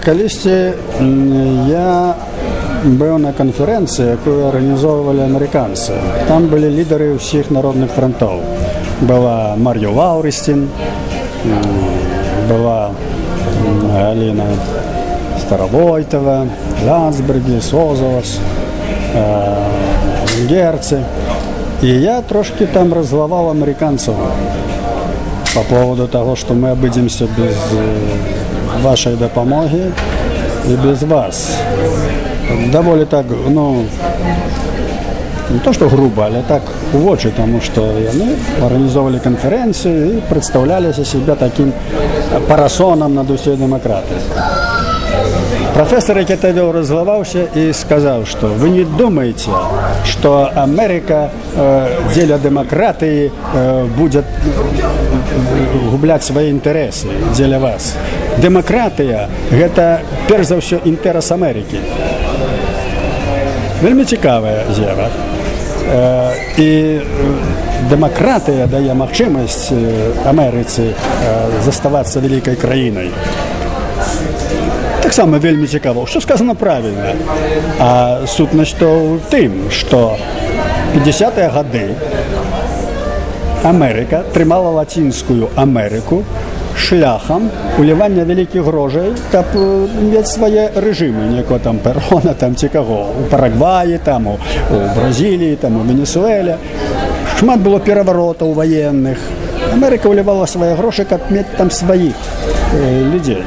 калісьці я быў на канферэнцыі, якую арганізоўвалі амерыканцы. Там былі лідары ўсіх народных фронтоў. Была Мар'я Лаўрыстин, была Галина Старовойтова, Ландсберги, Созовас, Герцы. И я трошки там разглавал американцев по поводу того, что мы обойдемся без вашей допомоги и без вас. Довольно так, не то что грубо, але так в очі, тому що вони організовували конференцію і представляли себе таким парасоном над усією демократією. Профессор, який тоді розглавався і сказав, що ви не думаєте, що Америка дзеля демократії буде губляти свої інтереси дзеля вас. Демократія – це, перш за все, інтерес Америки. Вельми цікава з'ява. І демократія дає можливість Америці заставатися великою країною. Так само вельми цікаво, що сказано правильно. А сутність то в тим, що 50-ті роки Америка тримала Латинську Америку шляхом уливання великих грошей, щоб мати свої режими, ніякого там Перона, там ці кого, у Парагваї, там, у Бразилії, там, у Венесуелі. Шмат було переворотів воєнних. Америка уливала свої гроші, щоб мати там своїх людей.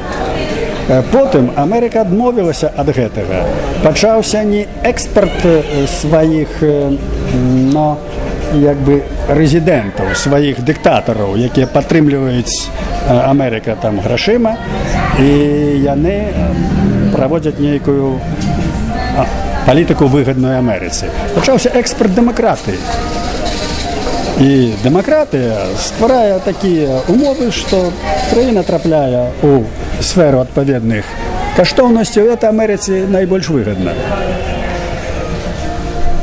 Потім Америка відмовилася від цього. Почався не експорт своїх, но якби резидентів, своїх диктаторів, які підтримують Америка там грошима, і вони проводять ніяку політику вигідної Америці. Почався експорт демократії. І демократія створює такі умови, що країна трапляє у сферу відповідних коштовностей, і це Америці найбільш вигідно.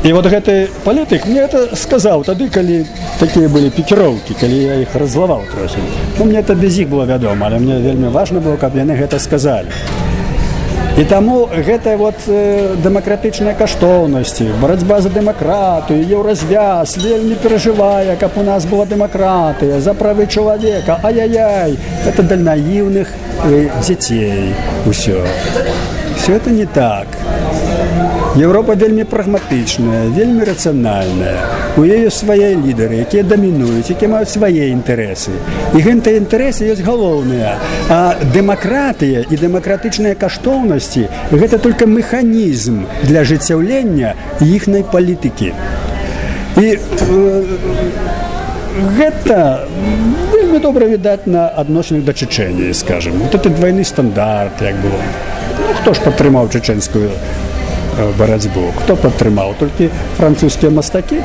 І от гэты палітик мне это сказаў тады, калі такія былі пікіроўкі, калі я іх раззлаваў трохі. Мне это без іх было вядома, але мне вельмі важна было, каб яны гэта сказалі. І таму гэтая вот дэмакратычная каштоўнасці, барацьба за дэмакратыю, еўразвяз, вельмі перажывае, каб у нас была дэмакратыя, за правы чалавека, ай-яй-яй, это для наіўных дзяцей усё. Все это не так. Европа вельмі прагматычная, вельмі рацыянальная. У яе свае лідары, якія дамінуюць, якія маюць свае інтарэсы. І гэтыя інтарэсы ёсць галоўныя. А дэмакратыя і дэмакратычныя каштоўнасці – гэта толькі механізм для ажыццяўлення іхнай палітыкі. І гэта вельмі добра відаць на адносінах да Чечэніі, скажем. Вот это двойны стандарт, як было. Хто ж падтрымаў чеченскую барацьбу? Хто падтрымаў? Толькі французскія мастакі,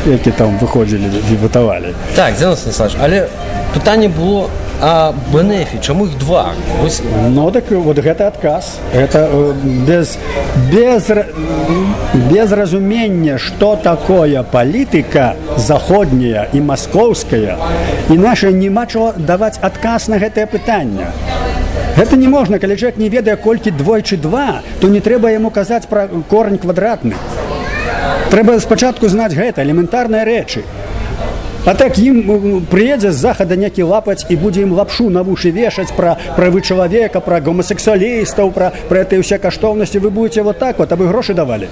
які там выходзілі і вытавалі. Так, Денис Александрович, але пытанне было о бенефі, чаму іх два? Ну, так вот гэта адказ. Гэта без разумення, што такое палітыка заходняя і маскоўская, і наша няма чаго даваць адказ на гэтае пытанне. Гэта не можна, калі чалавек не ведае, колькі двойчы два, то не трэба яму казаць пра корань квадратны. Трэба спачатку знаць гэта, элементарныя рэчы. А так ім прыедзе з захада некі лапаць і будзе ім лапшу на вушы вешаць пра правы чалавека, пра гомасексуалістаў, пра гэтыя ўсе каштоўнасці. Вы будзеце вот так вот, а вы грошы давалі.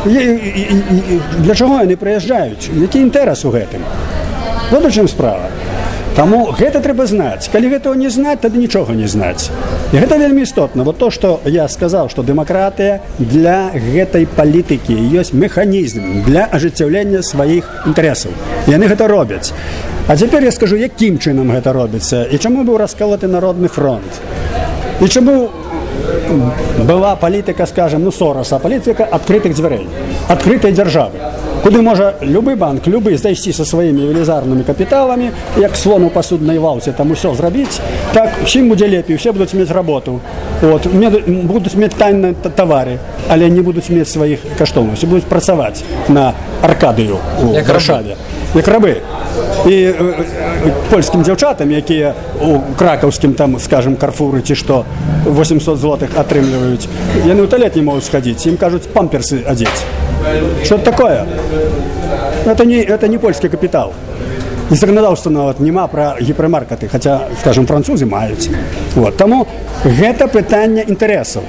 Для чаго яны прыязджаюць? Які інтэрас у гэтым? Вот у чым справа. Таму гэта трэба знаць. Калі гэтага не знаць, тады нічога не знаць. І гэта вельмі істотна. Вот то, што я сказаў, што дэмакратыя для гэтай палітыкі ёсць механізм для ажыццяўлення сваіх інтарэсаў. Яны гэта робяць. А цяпер я скажу, якім чынам гэта робіцца і чаму быў расколаты народны фронт. І чаму была палітыка, скажем, Сороса, палітыка адкрытых дзвярэй, адкрытай дзяржавы. Куды можа любы банк, любы зайсці са сваімі велізарнымі капіталамі, як слон у пасуднай лаўцы, там усё зрабіць, так усім будзе лепей, усе будуць мець работу, будуць мець танныя тавары, але не будуць мець сваіх каштоўнасцей, будуць працаваць на Аркадыю у Варшаве. Як рабы. І польскім дзяўчатам, якія у кракаўскім там, скажем, Карфуры ці што 800 злотых атрымліваюць, яны ў туалет не могуць схадзіць, ім кажуць памперсы адзець. Что это такое? Это не польский капитал. І законодаўства нават няма пра гіпермаркеты, хаця, скажем, французы маюць. Вот. Таму гэта пытанне інтарэсаў.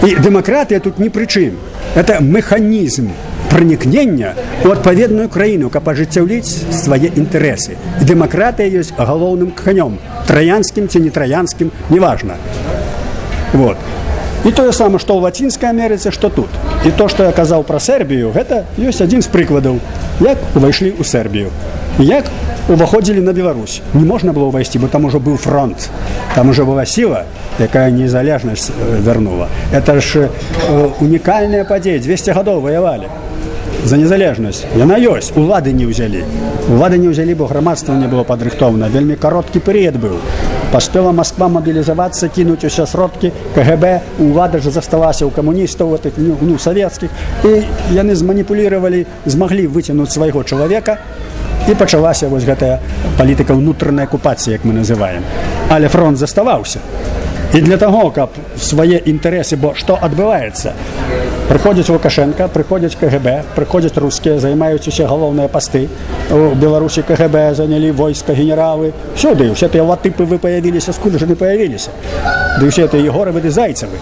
І дэмакратыя тут ні пры чым. Это механізм проникнення у адпаведную краіну, каб ажыццяўліць свае інтарэсы. І дэмакратыя ёсць галоўным канём, траянскім ці не траянскім, неважна. Вот. І тое самае, што ў Лацінскай Амерыцы, што тут. І то, што я казаў пра Сербію, гэта ёсць адзін з прыкладаў, як увайшлі ў Сербію. Як уваходзілі на Беларусь. Не можна было ўвайсці, бо там ужо быў фронт. Там ужо была сіла, якая незалежнасць вярнула. Это ж унікальная падзея. 200 гадоў ваявалі за незалежнасць. Яна ёсць. Улады не ўзялі. Улады не ўзялі, бо грамадства не было падрыхтована. Вельмі кароткі перыяд быў. Паспела Москва мобілізавацца, кінуць усе сродкі, КГБ, улада ж засталася ў камуністаў, савецкіх, і яны зманіпуліравалі, змаглі выцягнуць свайго чалавека, і пачалася вось гэтая палітыка ўнутранай акупацыі, як мы называем. Але фронт заставаўся. І для таго, каб свае інтарэсы, бо што адбываецца? Прыходзіць Лукашенко, прыходзіць КГБ, прыходзяць рускія, займаюць усе галоўныя пасты. У Беларусі КГБ занялі войска, генералы. Сюды, усе тыя латыпы вы паявіліся, скуль жа не паявіліся. Ды усе тыя Егоровы ды Зайцевы.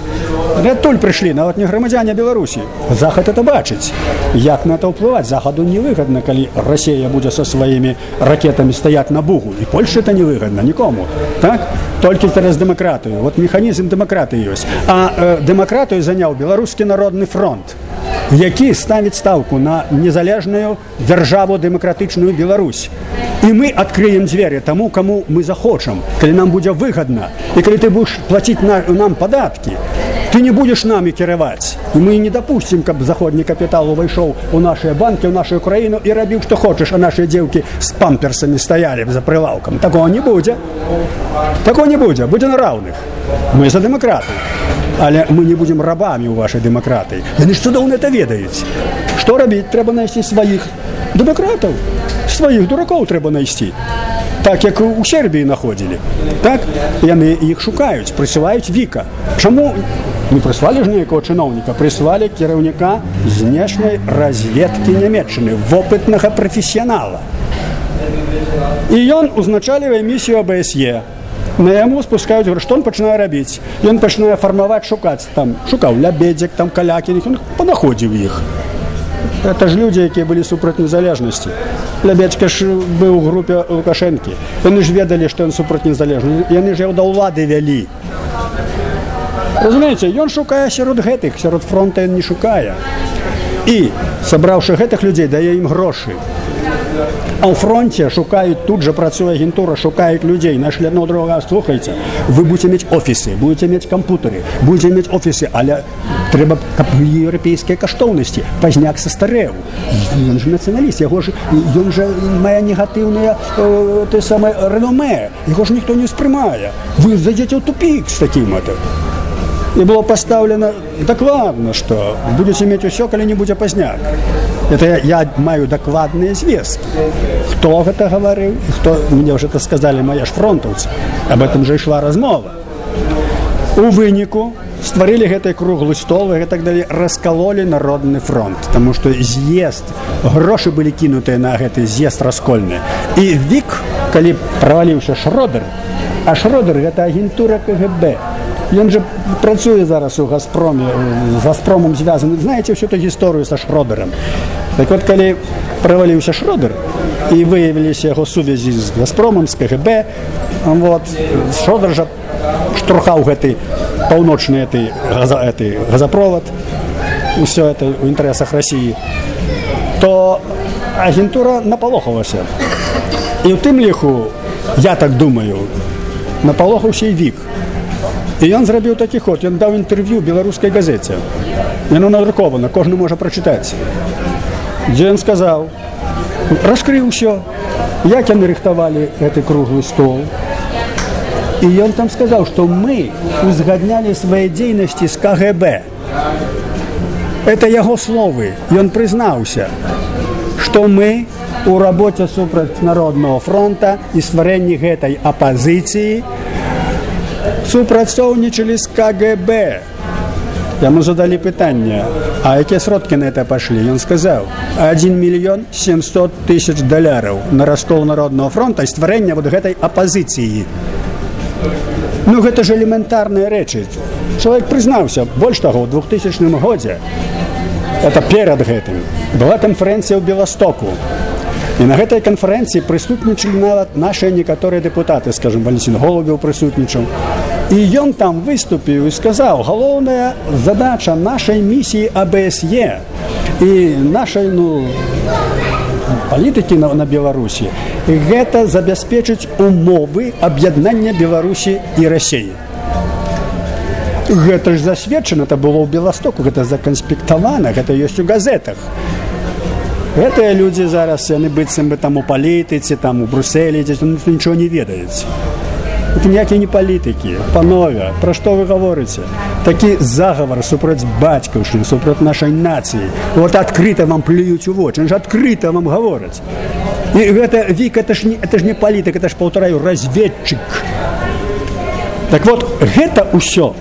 Адтуль прыйшлі, нават не грамадзяне Беларусі. Захад это бачыць. Як на это ўплываць? Захаду невыгадна, калі Расія будзе са сваімі ракетамі стаяць на Бугу. І Польше это невыгадна нікому. Так? Толькі через дэмакратыю. Вот механізм дэмакратыі ёсць. А дэмакратыю заняў Беларускі народны фронт, які ставіць стаўку на незалежную дзяржаву дэмакратычную Беларусь. І мы адкрыем дзверы таму, каму мы захочам, калі нам будзе выгадна. І калі ты будзеш плаціць нам падаткі, ты не будзеш намі кіраваць. І мы не дапусцім, каб заходні капітал увайшоў у нашыя банкі, у нашу краіну і рабіў, што хочаш, а нашыя дзеўкі з памперсамі стаялі за прылаўкам. Такого не будзе. Такого не будзе. Будзе на раўных. Мы за дэмакратыю. Але мы не будзем рабамі ў вашай дэмакратыі. Яны ж цудоўна это ведаюць. Што рабіць? Трэба знайсці сваіх дэмакратаў. Сваіх дуракоў трэба знайсці. Так, як у Сербіі находзілі. Так? Яны іх шукаюць, прысылаюць Віка. Чаму не прыслалі ж ніякого чыноўніка? Прыслалі кіраўніка знешняй разведкі Нямецчыны, вопытнага прафесіянала. І ён узначалівае місію АБСЕ. На яму спускаюць, говорят, што ён пачынае рабіць. Ён пачынае фармаваць, шукаць там. Шукаў Лябедзік, там Калякіных, ён панаходзіў іх. Это ж людзі, якія былі супраць незалежнасці. Лябедзька ж быў у групе Лукашэнкі. Яны ж ведалі, што ён супраць незалежнасці. Яны ж яго да ўлады вялі. Разумееце, ён шукае сярод гэтых, сярод фронта ён не шукае. І, сабраўшы гэтых людзей, дае ім грошы. А ў фронте шукаюць, тут жа працуе агентура, шукаюць людзей, нашли одного другого, слухайце, вы будете мець офісы, будете мець кампутары, будете мець офісы, але трэба, каб еўрапейскія каштоўнасці. Пазняк састарэў. Ён же нацыяналіст, ён жа мае негатыўнае рэноме, яго ж ніхто не ўспрымае. Вы зайдзеце ў тупік з такім это. І было пастаўлена дакладна, што будзеце мець усё, калі не будзе пазняк. Это я маю дакладныя звесткі. Хто гэта гаварыў? Хто, мне ўжо это сказалі мае ж фронтаўцы. Аб этом жа ішла размова. У выніку стварылі гэты круглы стол і так далее, раскалолі народны фронт, таму што з'езд, грошы былі кінутыя на гэты з'езд раскольны. І Вік, калі праваліўся Шрёдер, а Шрёдер гэта агентура КГБ. Ён жа працуе зараз у Газпроме, з Газпромом звязаны. Знаеце всю эту гісторыю са Шрёдерам. Так вот, калі праваліўся Шрёдер і выявіліся яго сувязі з Газпромом, з КГБ, вот, Шрёдер жа штурхаў гэты паўночны газопровод, усё это ў інтарэсах Расіі, то агентура напалохалася. І ў тым ліху, я так думаю, напалохаўся і Вік. І ён зрабіў такі ход, ён даў інтэрв'ю беларускай газеце. Яно надрукавана, кожны можа прачытаць. Дзе ён сказаў, раскрыў усё, як яны рыхтавалі гэты круглы стол. І ён там сказаў, што мы узгаднялі свае дзейнасці з КГБ. Это яго словы. Ён прызнаўся, што мы у рабоце супраць Народнага фронта і стварэнні гэтай апазіцыі супрацоўнічалі з КГБ. Яму задалі пытанне, а якія сродкі на это пашлі? Ён сказаў, 1 мільён 700 тысяч доляраў на раскол Народнага фронта і стварэння вот гэтай апазіцыі. Ну, гэта ж элементарныя рэчы. Чалавек прызнаўся, больш таго, ў 2000 годзе, это перад гэтым, была канферэнцыя ў Беластоку. І на гэтай канферэнцыі прысутнічалі нават нашыя некаторыя дэпутаты, скажем, Валентин Голубеў прысутнічаў. І ён там выступіў і сказаў, галоўная задача нашай місіі АБСЕ і нашай, палітыкі на Беларусі, гэта забяспечыць умовы аб'яднання Беларусі і Расіі. Гэта ж засведчана, это было ў Беластоку, гэта законспектавана, гэта ёсць у газетах. Гэтыя людзі зараз, яны быццам бы там у палітыцы, там у Брусэлі, нічого не ведаюць. Это ніякія не палітыкі, панове, пра што вы гаворыце? Такі загавар супраць бацькаўшчыны, супраць нашай нацыі. Вот адкрыта вам плююць у вочы, ж адкрыта вам гавораць. І гэта, Вік, это ж не палітык, это ж, паўтараю, разведчык. Так вот, гэта ўсё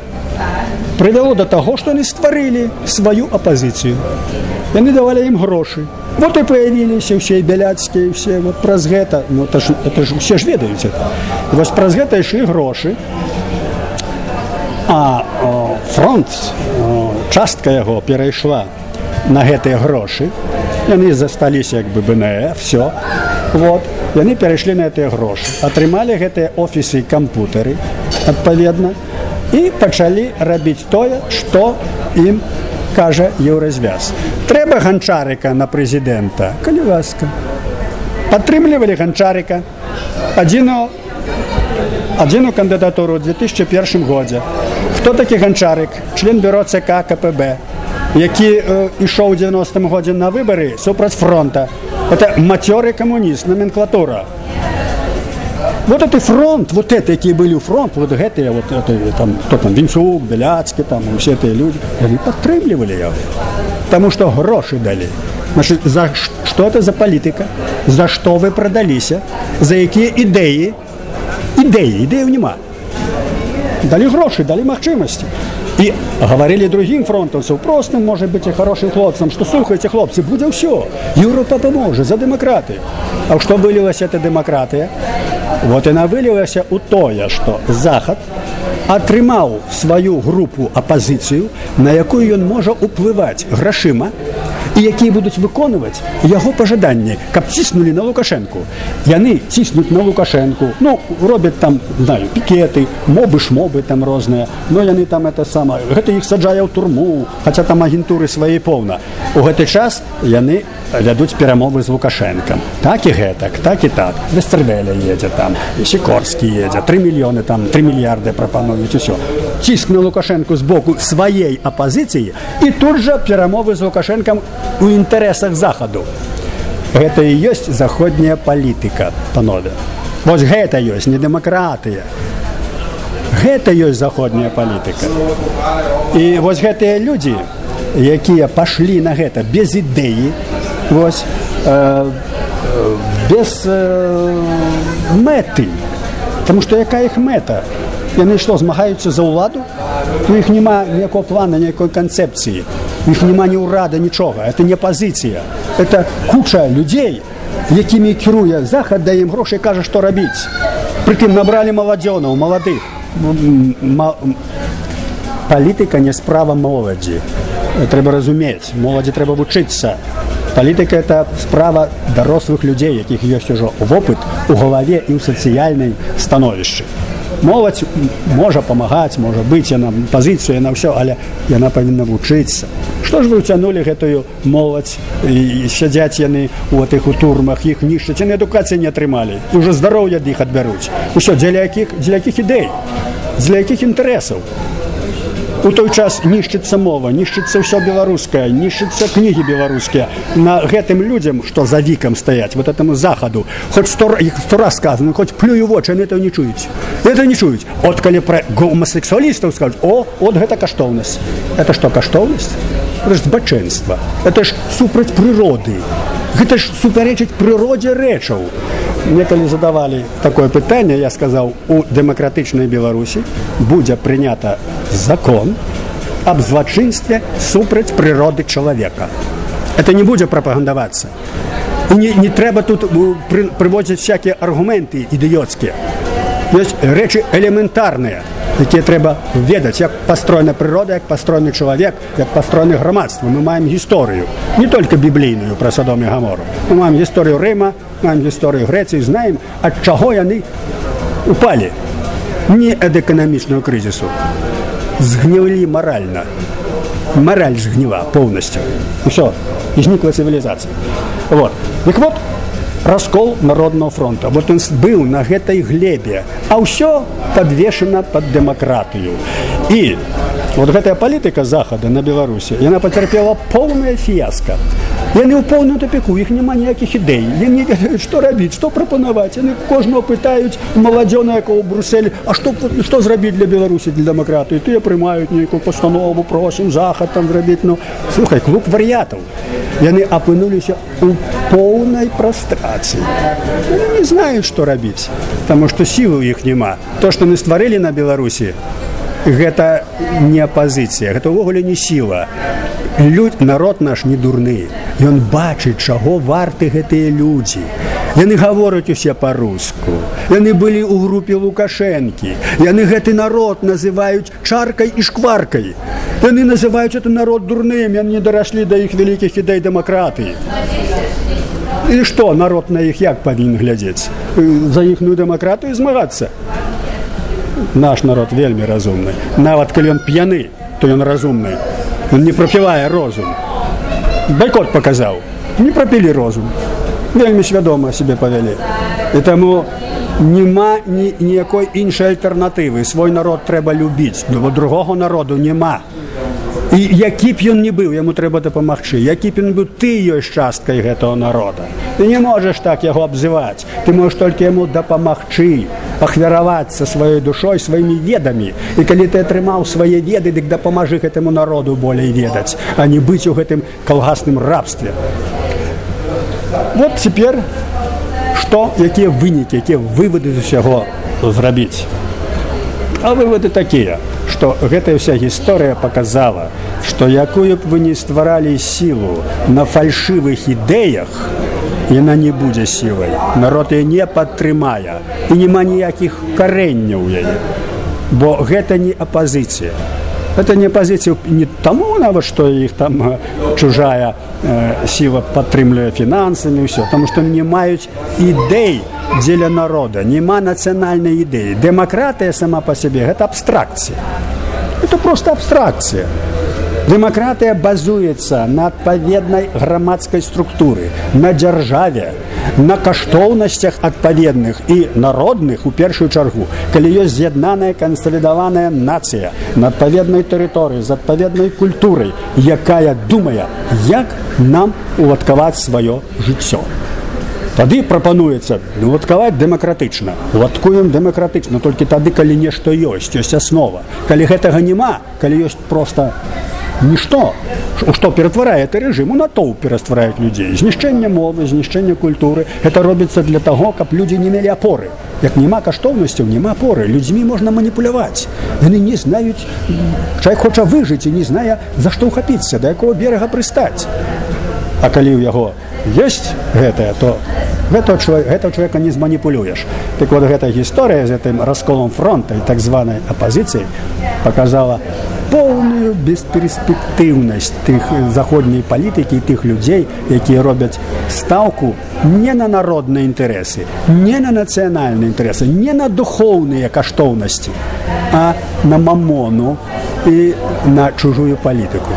прывяло до таго, што яны стварылі сваю апазіцыю. Яны давалі ім грошы. Вот и появились все Беляцкие, все вот праз гэта, это ж все ж ведаюць это. І вось праз гэта ішлі грошы, а фронт, частка яго перайшла на гэтыя грошы, яны засталіся як бы БНФ, все, вот, яны перайшлі на гэтыя грошы, атрымалі гэтыя офісы і кампутары, адпаведна, і пачалі рабіць тое, што ім кажа Еўразвяз. Трэба Ганчарыка на прэзідэнта, калі ласка. Падтрымлівалі Ганчарыка, адзіну кандыдатуру ў 2001 годзе. Хто такі Ганчарык? Член бюро ЦК КПБ, які ішоў у 90-м годзе на выбары супраць фронта. Это мацёры камуніст, номенклатура. Вот это фронт, вот это, якія былі ў фронт, вот гэтыя, вот это, там, кто там, Вінцук, Беляцкі, там, усе тыя людзі, яны падтрымлівалі яго, таму што грошы далі. Значит, што это за палітыка? За што вы прадаліся? За якія ідэі? Ідэяў няма. Далі грошы, далі магчымасці. І гаварылі другім фронтаўцам, простым, можа быць, і хорошым хлопцам, што слухайце, хлопцы, будзе ўсё. Еўропа паможа, за дэмакратыю. А што вылілася эта дэмакратыя? Вот яна вылілася ў тое, што Захад атрымаў сваю групу апазіцыю, на якую ён можа ўплываць грашыма, і якія будуць выконваць яго пажаданні, каб ціснулі на Лукашэнку. Яны ціснуць на Лукашэнку, робяць там, знаю, пікеты, мобы-шмобы там розныя, но яны там это самае, гэта іх саджае ў турму, хаця там агентуры свае поўна. У гэты час яны вядуць перамовы з Лукашэнкам. Так і гэтак, так і так. Вестервеля едзе там, Сікорскі едзе, 3 мільёны, там, 3 мільярды прапануюць, усё. Ціск на Лукашэнку з боку сваей апазіцыі і тут жа перамовы з Лукашэнкам у інтарэсах Захаду. Гэта і ёсць заходняя палітыка, панове. Вось гэта ёсць, не дэмакратыя. Гэта ёсць заходняя палітыка. І вось гэтыя людзі, якія пашлі на гэта без ідэі, вось, без мэты. Таму што якая іх мэта? Яны што, змагаюцца за ўладу? У іх няма ніякого плана, ніякой канцэпцыі. У іх няма ні ўрада, нічога. Это не пазіцыя. Это куча людзей, якімі кіруе Захад, дае ім грошы і кажа, што рабіць. Прытым набралі маладзёнаў, маладых. Палітыка не справа моладзі. Трэба разумець, моладзі трэба вучыцца. Палітыка – это справа дарослых людзей, якіх ёсць ужо вопыт у галаве і ў сацыяльнай становішчы. Моладзь можа памагаць, можа быць, яна пазіцыю, яна ўсё, але яна павінна вучыцца. Што ж вы ўцянулі гэтую моладзь, і сядзяць яны у тых у турмах, іх нішчаць, яны адукацыі не атрымалі, і ўжо здароўе ад іх адбяруць. Усё, дзеля якіх ідэй, дзеля якіх інтарэсаў. У той час нішчыцца мова, нішчыцца ўсё беларускае, нішчыцца кнігі беларускія. На гэтым людзям, што за вікам стаяць, вот этому захаду, хоць 100 раз сказано, хоць плюю вочы, они этого не чуюць. Это не чуюць. От калі пра гомасексуалістаў скажуць, от гэта каштоўнасць. Это што, каштоўнасць? Это ж збачэнства. Это ж супраць прыроды. Гэта ж супярэчыць прыродзе рэчаў. Мне калі задавалі такое пытанне, я сказаў, у дэмакратычнай Беларусі будзе прынята закон об злачынстве супраць прыроды чалавека. Это не будзе прапагандавацца. І не трэба тут прыводзіць всякія аргументы ідыёцкія. Ёсць рэчы элементарныя, якія трэба ведаць, як пастроена прырода, як пастроены чалавек, як пастроены грамадства. Мы маем гісторыю, не толькі біблійную пра Садом і Гамору. Мы маем гісторыю Рыма, маем гісторыю Грэцыі, знаем, ад чаго яны упалі. Не ад эканамічнага крызісу. Згнілі маральна. Мораль згніла поўнасцю. Усё, і знікла цывілізацыя. Вот. Так вот, раскол Народного фронта. Вот он был на этой глебе, а все подвешено под демократию. И вот эта политика Захода на Беларуси, она потерпела полное фиаско. Яны ў поўную тупіку, іх няма ніякіх ідэй. Яны не ведаюць, што рабіць, што прапанаваць. Яны кожного пытаюць маладзёна, якого ў Брюсселі, а што зрабіць для Беларусі, для дэмакратыі? Тыя прымаюць нейкую пастанову, просім захад там зрабіць. Ну, слухай, клуб вар'ятаў. Яны апынуліся ў поўнай прастрацыі. Яны не знаюць, што рабіць, таму што сілы ў іх няма. То, што мы стварылі на Беларусі, гэта не апазіцыя, гэта ўвогуле не сіла. Народ наш не дурны. Ён бачыць, чаго варты гэтыя людзі. Яны гавораць усе па-руску. Яны былі ў групе Лукашэнкі. Яны гэты народ называюць чаркай і шкваркай. Яны называюць этот народ дурным, яны не дараслі да іх вялікіх ідэй дэмакратыі. І што, народ на іх як павінен глядзець? За іхную дэмакратыю змагацца? Наш народ вельмі разумны. Нават калі ён п'яны, то ён разумны. Он не пропівае розум. Байкот показаў. Не пропілі розум. Вельмі свядома себе павялі. І таму няма ніякой іншай альтэрнатывы. Свой народ трэба любіць, бо другого народу няма. І які б ён не быў, яму трэба дапамагчы. Які б ён быў, ты ёсць часткай гэтага народа. Ты не можаш так яго абзываць. Ты можаш толькі яму дапамагчы, ахвяравацца сваёй душой, сваімі ведамі. І калі ты атрымаў свае веды, дык дапамажы гэтаму народу болей ведаць, а не быць у гэтым калгасным рабстве. Вот цяпер што, якія вынікі, якія вывады з усяго зрабіць. А выводы такія, што гэтая вся гісторыя паказала, што якую б вы не стваралі сілу на фальшывых ідэях, яна не будзе сілай. Народ яе не падтрымае. І няма ніякіх карэнняў яе. Бо гэта не апазіцыя. Это не апазіцыя не таму нават, што іх там чужая сіла падтрымлівае фінансамі, ўсё. Таму што не маюць ідэй дзеля народа. Няма нацыянальнай ідэі. Дэмакратыя сама па сабе – гэта абстракцыя. Это просто абстракцыя. Дэмакратыя базуецца на адпаведнай грамадскай структуры, на дзяржаве, на каштоўнасцях адпаведных і народных у першую чаргу. Калі ёсць з'яднаная кансалідаваная нацыя на адпаведнай тэрыторыі, з адпаведнай культурай, якая думае, як нам уладкаваць сваё жыццё. Тады прапануецца уладкаваць дэмакратычна. Уладкуем дэмакратычна, толькі тады, калі нешта ёсць аснова. Калі гэтага няма, калі ёсць проста нішто, што ператварае гэты рэжым, у натоўп пераствараюць людзей. Знішчэнне мовы, знішчэнне культуры. Гэта робіцца для таго, каб людзі не мелі апоры. Як няма каштоўнасцяў, няма апоры. Людзьмі можна маніпуляваць. Яны не знаюць, чалавек хоча выжыць і не знае, за што ўхапіцца, да якога берага прыстаць. А калі ў яго ёсць гэтае, то гэтага чалавека не зманіпулюеш. Так вот, гэта гісторыя з гэтым расколом фронта і так званай апазіцыяй паказала поўную бесперспектыўнасць тых заходняй палітыкі і тых людзей, якія робяць стаўку не на народныя інтарэсы, не на нацыянальныя інтарэсы, не на духоўныя каштоўнасці, а на мамону і на чужую палітыку.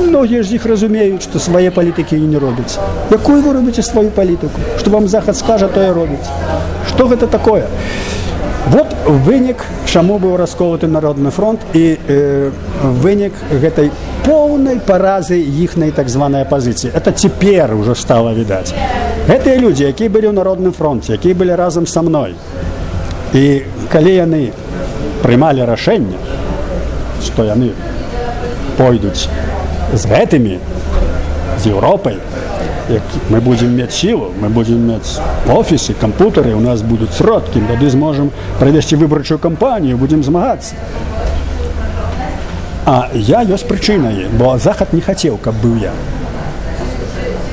Многія з іх разумеюць, што свае палітыкі не робяць. Якую вы робіце сваю палітыку? Што вам Захад скажа, то і робіць. Што гэта такое? Вот вынік, чаму быў расколаты народны фронт і вынік гэтай поўнай паразы іхнай так званай апазіцыі. Это цяпер ужо стала відаць. Гэтыя людзі, якія былі ў народным фронце, якія былі разам са мной. І калі яны прымалі рашэнне, што яны пойдуць з гэтымі, з Еўропай, мы будем мець сілу, мы будем мець офісы, кампутары, у нас будуць сродкі, тады зможам правесці выбарчую кампанію, будем змагацца. А я ёсць прычынай, бо Захад не хацеў, каб быў я.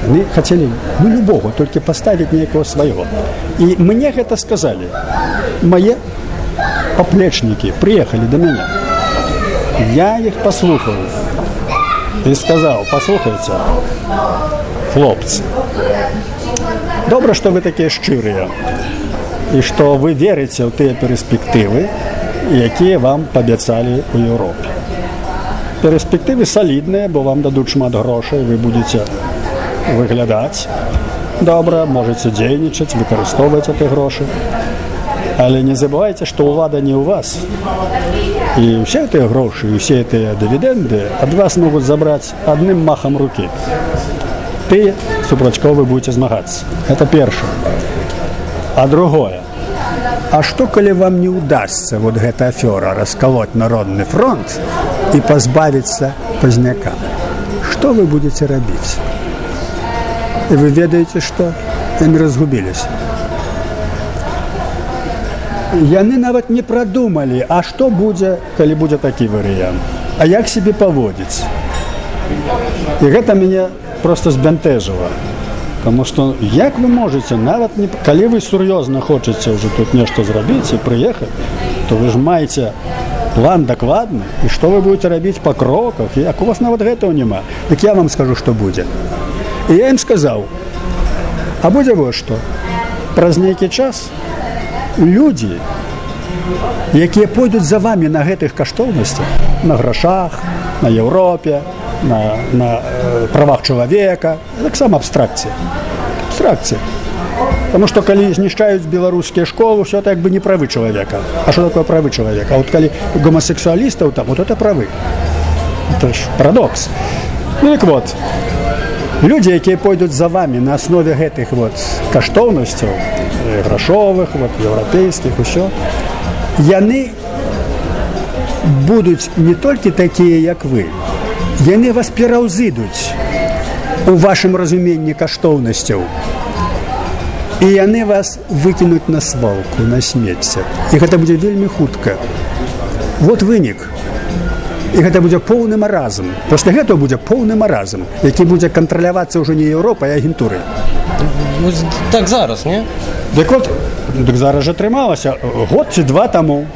Яны хацелі, любого, толькі паставіць некага свайго. І мне гэта сказалі. Мае паплечнікі прыехалі да мяне. Я іх паслухаў і сказаў: паслухайце, хлопцы, добра, што вы такія шчырыя і што вы верыце ў тыя перспектывы, якія вам паабяцалі ў Еўропе. Перспектывы салідныя, бо вам дадуць шмат грошай, вы будзеце выглядаць добра, можаце дзейнічаць, выкарыстоўваць гэты грошы. Але не забывайце, што ўлада не ў вас. І ўсе гэтыя грошы, і ўсе гэтыя дывідэнды ад вас могуць забраць адным махам рукі. Ты, супроць кого вы будете змагацца. Это першае. А другое. А што, калі вам не ўдасся вот гэта афёра расколоть народны фронт і пазбавіцца Пазняка? Што вы будете рабіць? І вы ведаеце, што? Яны разгубіліся. Яны нават не прадумалі, а што будзе, калі будзе такі варыянт? А як себе паводзіць? І гэта мяне просто збянтэжыла. Таму што як вы можаце, нават не... калі вы сур'ёзна хочаце ўжо тут нешта зрабіць і прыехаць, то вы ж маеце план дакладны, і што вы будете рабіць па кроках, як у вас нават гэтага няма. Дык я вам скажу, што будзе. І я ім сказаў: а будзе вось што. Праз нейкі час людзі, якія пойдуць за вамі на гэтых каштоўнасцях, на грашах, на Еўропе, на правах чалавека, таксама абстракцыя. Абстракцыя. Таму што калі знішчаюць беларускія школы, ўсё так бы не правы чалавека. А што такое правы чалавека? А вот калі гомасексуалістаў там, вот это правы. Это ж парадокс. Ну так вот, людзі, якія пойдуць за вамі на аснове гэтых вот каштоўнасцяў, грашовых, вот, еўрапейскіх, усё, яны будуць не толькі такія, як вы, яны вас пераўзыдуць у вашым разуменні каштоўнасцяў, і яны вас выкінуць на свалку, на смецце. І гэта будзе вельмі хутка. Вот вынік. І гэта будзе поўны маразм. Пасля гэтага будзе поўны маразм, які будзе кантралявацца ўжо не Еўропай, а агентурай. Так зараз, не? Дык вот, дык зараз жа атрымалася. Год ці два таму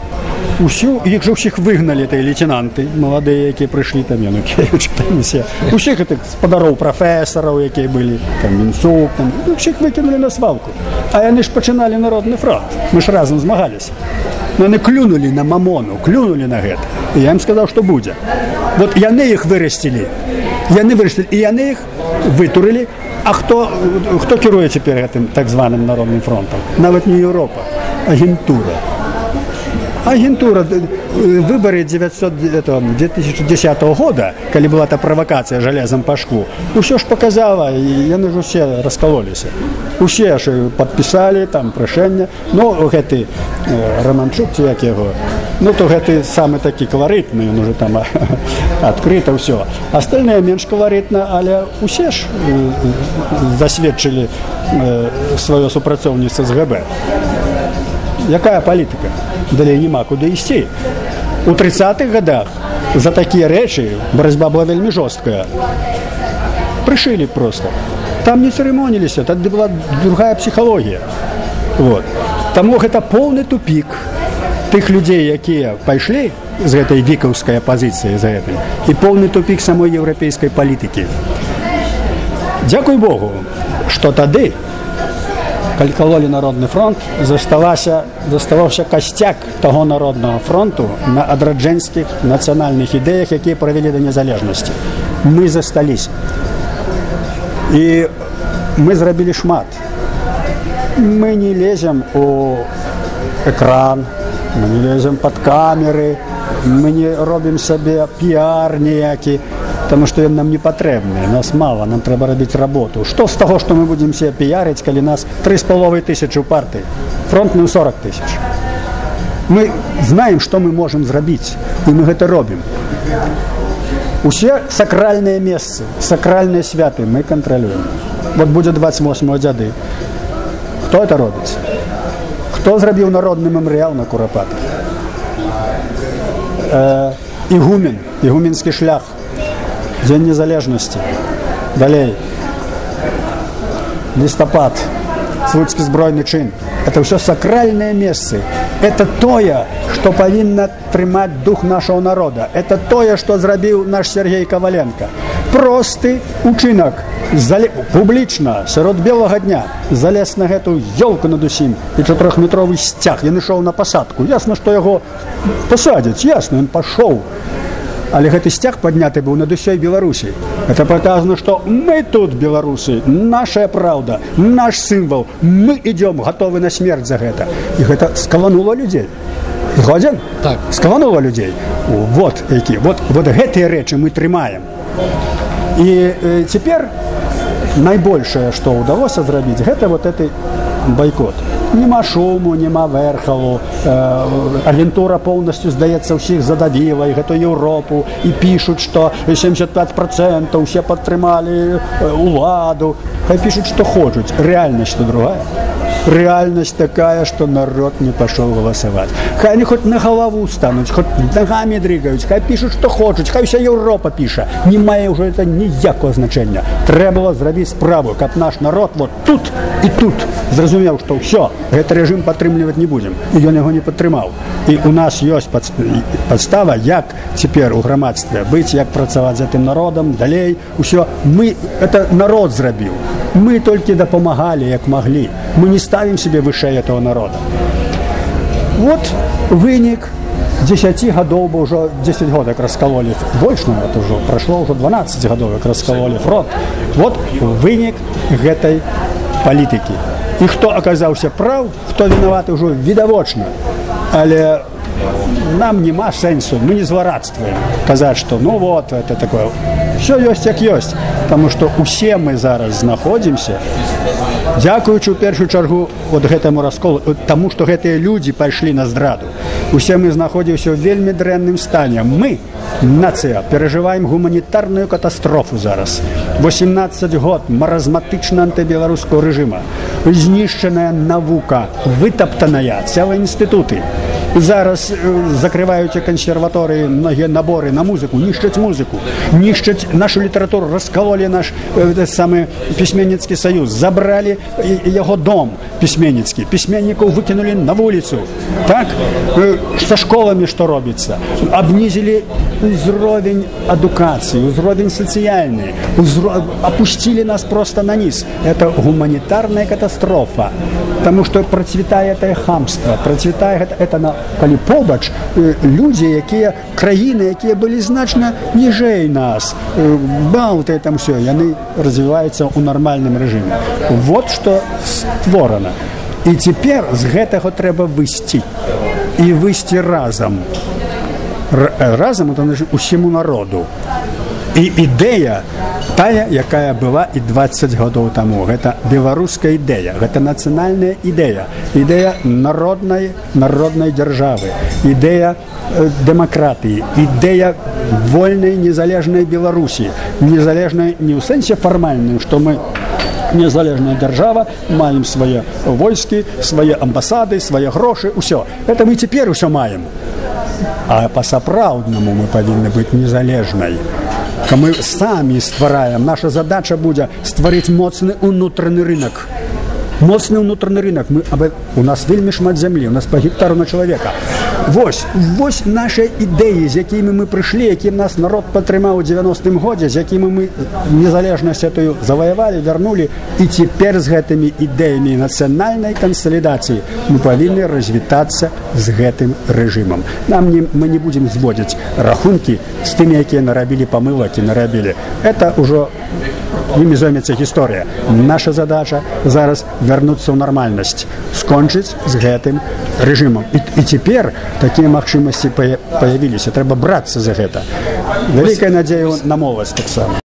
іх жа ўсіх выгналі, тыя лейтенанты маладыя, якія прыйшлі там, Янукевіч, там усе. Усіх гэтых спадароў прафесараў, якія былі, там, Мінцук, там, усіх выкінулі на свалку. А яны ж пачыналі народны фронт. Мы ж разам змагаліся. Но яны клюнулі на мамону, клюнулі на гэта. І я ім сказаў, што будзе. Вот яны іх вырасцілі. І яны іх вытурылі. А хто кіруе цяпер гэтым так званым народным фронтам? Нават не Еўропа, агентура. Агентура, выборы 2010 года, калі была та правакацыя жалезам па шклу, усё ж показала, і яны ж усе раскалоліся. Усе ж падпісалі там прашэнне. Ну, гэты Романчук, ці як яго, ну, то гэты самы такі каларытны, ён уже там адкрыта ўсё. Астальныя менш каларытна, але усе ж засведчылі сваё супрацоўніцтва з ГБ. Якая палітыка? Далей няма куды ісці. У 30-х годах за такія рэчы барацьба была вельмі жорсткая. Прышылі просто. Там не цырымоніліся, тады была другая псіхалогія. Вот. Таму гэта поўны тупік тых людзей, якія пайшлі з гэтай вікаўскай апазіцыі за гэтым, і поўны тупік самой еўрапейскай палітыкі. Дзякуй Богу, што тады, калі калолі народны фронт, заставаўся касцяк таго народнага фронту на адраджэнскіх нацыянальных ідэях, якія правялі да незалежнасці. Мы засталіся. І мы зрабілі шмат. Мы не лезем у экран, мы не лезем под камеры, мы не робім сабе піар ніякі, потому што ён нам не патрэбны, нас мала, нам трэба рабіць работу. Што з таго, што мы будзем себе піярыць, калі нас 3500 у партыі, фронтную 40 000. Мы знаем, што мы можам зрабіць, і мы гэта робім. Усе сакральныя месцы, сакральныя святы мы кантралюем. Вот будзе 28 дзяды. Хто это робіць? Хто зрабіў народны мемарыял на Курапатах? Ігумен, ігуменскі шлях, Дзень незалежнасці. Далей. Лістапад, Слуцкі збройны чын. Это ўсё сакральныя месцы. Это тое, што павінна трымаць дух нашого народа. Это тое, што зрабіў наш Сергей Коваленко. Просты учынак. Публічна, сярод белага дня, залез на гэту ёлку над усім і 4-метровы сцяг. Ён ішоў на пасадку. Ясна, што яго пасадзяць, ясна, ён пашоў. Але гэты сцяг падняты быў над усёй Беларусі. Это показано, што мы тут, беларусы, нашая праўда, наш сімвал, мы ідём, гатовы на смерць за гэта. І гэта скаланула людзей. Згодзен? Так. Скаланула людзей. Вот які. Вот гэтыя рэчы мы трымаем. І цяпер найбольшае, што ўдалося зрабіць, гэта вот гэты байкот. Нема шуму, нема верхалу. Агентура поўнасцю, здаецца, ўсіх задавіла, і гэту Еўропу, і пішуць, што 75% усе падтрымалі уладу. Хай пішуць, што хочуць. Рэальнасць другая. Реальность такая, что народ не пошел голосовать. Хай они хоть на голову станут, хоть ногами дрыгают, хай пишут, что хочут, хай вся Европа пише. Не мае уже это ніякого значения. Треба было зрабіць справу, каб наш народ вот тут и тут зразумеў, что все, этот режим падтрымліваць не будем. И ён его не падтрымаў. И у нас есть подстава, як теперь у грамадстве быть, як працаваць з гэтым народом, далей, усё. Мы, это народ зрабіў. Мы только дапамагали, як могли. Мы не ставим себе выше этого народа. Вот вынік 10 годов, бы уже 10 год, как раскололи, больше, это уже прошло уже 12 годов, как раскололи фронт. Вот вынік гэтай политики. И кто оказался прав, кто виноват, уже видовочно. Але нам нема сенсу, мы не злорадствуем. Казать, что ну вот, это такое. Все есть, як есть. Потому что усе мы зараз знаходимся, дзякуючы ў першую чаргу вот гэтаму расколу, таму што гэтыя людзі пайшлі на здраду. Усе мы знаходзімся ў вельмі дрэнным стане. Мы, нацыя, перажываем гуманітарную катастрофу зараз. 18 год маразматычна антыбеларускага рэжыма. Знішчаная навука, вытаптаная, цэлыя інстытуты. Зараз закрываюць кансерваторыі многія наборы на музыку, нішчаць музыку, нішчаць нашу літаратуру, раскололі наш самы пісьменніцкі саюз, забралі яго дом пісьменніцкі, пісьменнікаў выкінулі на вуліцу. Так? Са школамі што робіцца? Абнізілі ўзровень адукацыі, ўзровень сацыяльны, апусцілі нас просто на низ. Это гуманітарная катастрофа. Потому что процветает это хамство, процветает это, калі побач людзі, якія краіны, якія былі значна ніжэй нас, балты там все, яны развіваюцца ў нармальным рэжыме. Вот што створана. І цяпер з гэтага трэба выйсці. І выйсці разам. Разам это значит усіму народу. І ідэя тая, якая была і 20 гадоў таму. Гэта беларуская ідэя, гэта нацыянальная ідэя, ідэя народнай дзяржавы, ідэя дэмакратыі, ідэя вольнай незалежнай Беларусі. Незалежнай не ў сэнсе фармальным, што мы незалежная дзяржава, маем свае войскі, свае амбасады, свае грошы, усё. Это мы цяпер усё маем. А па-сапраўднаму мы павінны быць незалежнай. Мы самі ствараем. Наша задача будзе стварыць моцны ўнутраны рынок. Моцны ўнутраны рынок. У нас вельмі шмат зямлі, у нас па гектару на чалавека. Вось нашы ідэі, з якімі мы прыйшлі, якім нас народ падтрымаў у 90-м годзе, з якімі мы незалежнасць этую заваявалі, вярнулі, і цяпер з гэтымі ідэямі нацыянальнай кансалідацыі мы павінны развітацца з гэтым рэжымам. Мы не будзем зводзіць рахункі з тымі, якія нарабілі памылак і нарабілі. Это ўжо імі зоймецца гісторыя. Наша задача зараз вярнуцца ў нармальнасць, скончыць з гэтым рэжымам. І цяпер такія магчымасці паявіліся, трэба брацца за гэта. Вялікая надзея на моладзь таксама.